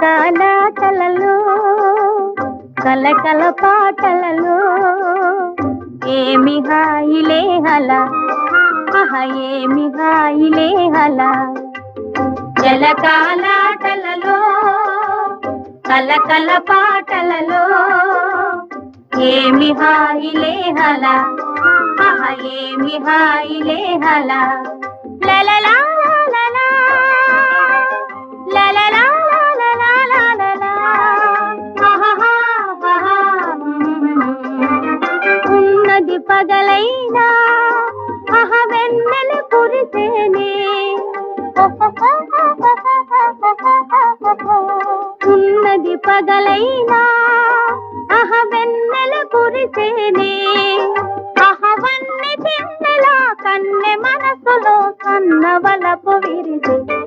కలకాలాటలలో కలకల పాటలలో ఏమి హాయిలే హలా ఏమి హాయిలే హలా జలకాలాటలలో కలకల పాటలలో ఏమి హాయిలే హలా ఏమి హాయిలే హలా లలలా లలలా లలలా లలలా ఉన్నది పగలైనా వెన్నెల కురిసేనే ఉన్నది పగలైనా వెన్నెల కురిసేనే వన్నె చిన్నెలా కన్నె మనసులో కన్నవలపు విరిసే